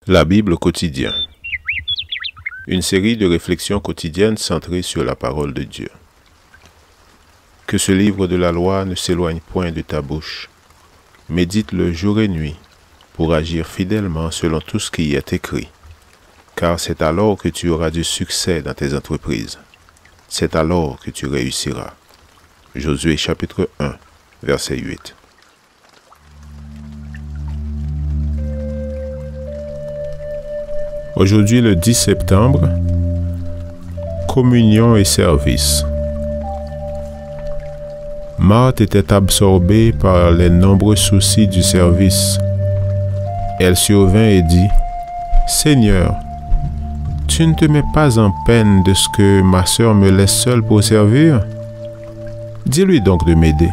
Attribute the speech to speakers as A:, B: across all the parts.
A: La Bible quotidien. Une série de réflexions quotidiennes centrées sur la parole de Dieu. Que ce livre de la loi ne s'éloigne point de ta bouche. Médite-le jour et nuit, pour agir fidèlement selon tout ce qui y est écrit. Car c'est alors que tu auras du succès dans tes entreprises. C'est alors que tu réussiras. Josué chapitre 1, verset 8. Aujourd'hui, le 10 septembre, communion et service. Marthe était absorbée par les nombreux soucis du service. Elle survint et dit, « Seigneur, tu ne te mets pas en peine de ce que ma sœur me laisse seule pour servir? Dis-lui donc de m'aider. »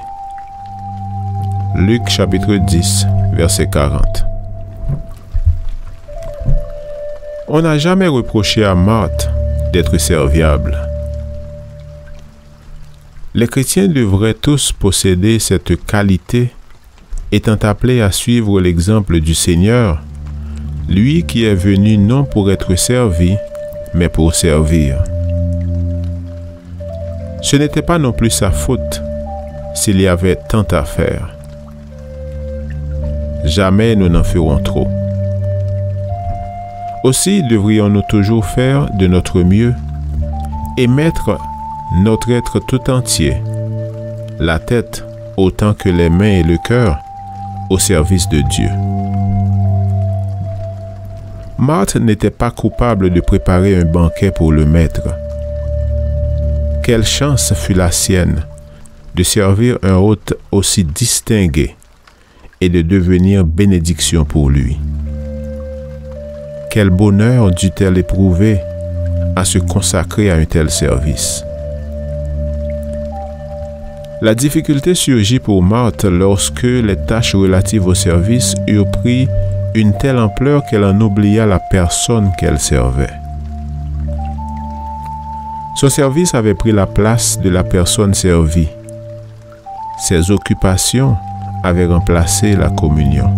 A: Luc chapitre 10, verset 40. On n'a jamais reproché à Marthe d'être serviable. Les chrétiens devraient tous posséder cette qualité, étant appelés à suivre l'exemple du Seigneur, lui qui est venu non pour être servi, mais pour servir. Ce n'était pas non plus sa faute s'il y avait tant à faire. Jamais nous n'en ferons trop. Aussi devrions-nous toujours faire de notre mieux et mettre notre être tout entier, la tête autant que les mains et le cœur, au service de Dieu. Marthe n'était pas coupable de préparer un banquet pour le maître. Quelle chance fut la sienne de servir un hôte aussi distingué et de devenir bénédiction pour lui. Quel bonheur dut-elle éprouver à se consacrer à un tel service. La difficulté surgit pour Marthe lorsque les tâches relatives au service eurent pris une telle ampleur qu'elle en oublia la personne qu'elle servait. Son service avait pris la place de la personne servie. Ses occupations avaient remplacé la communion.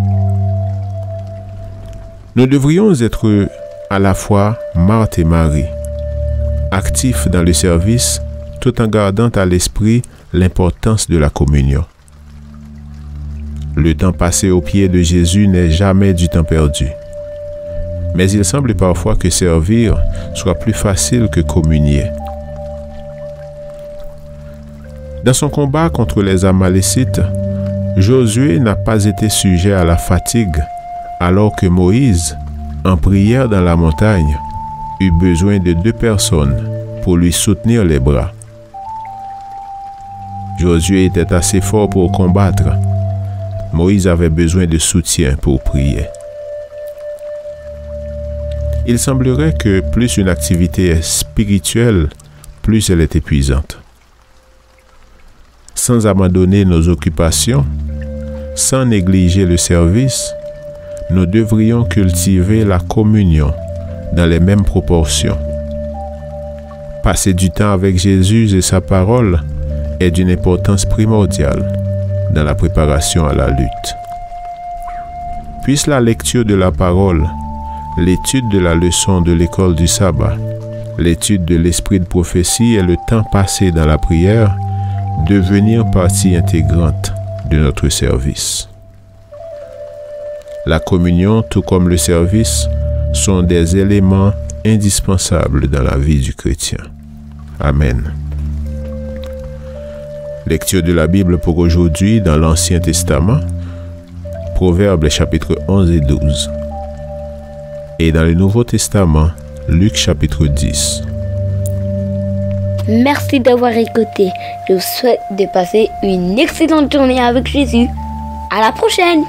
A: Nous devrions être à la fois Marthe et Marie, actifs dans le service tout en gardant à l'esprit l'importance de la communion. Le temps passé aux pieds de Jésus n'est jamais du temps perdu. Mais il semble parfois que servir soit plus facile que communier. Dans son combat contre les Amalécites, Josué n'a pas été sujet à la fatigue, alors que Moïse, en prière dans la montagne, eut besoin de 2 personnes pour lui soutenir les bras. Josué était assez fort pour combattre. Moïse avait besoin de soutien pour prier. Il semblerait que plus une activité est spirituelle, plus elle est épuisante. Sans abandonner nos occupations, sans négliger le service, nous devrions cultiver la communion dans les mêmes proportions. Passer du temps avec Jésus et sa parole est d'une importance primordiale dans la préparation à la lutte. Puisse la lecture de la parole, l'étude de la leçon de l'école du sabbat, l'étude de l'esprit de prophétie et le temps passé dans la prière devenir partie intégrante de notre service. La communion, tout comme le service, sont des éléments indispensables dans la vie du chrétien. Amen. Lecture de la Bible pour aujourd'hui dans l'Ancien Testament, Proverbes chapitre 11 et 12. Et dans le Nouveau Testament, Luc chapitre 10.
B: Merci d'avoir écouté. Je vous souhaite de passer une excellente journée avec Jésus. À la prochaine!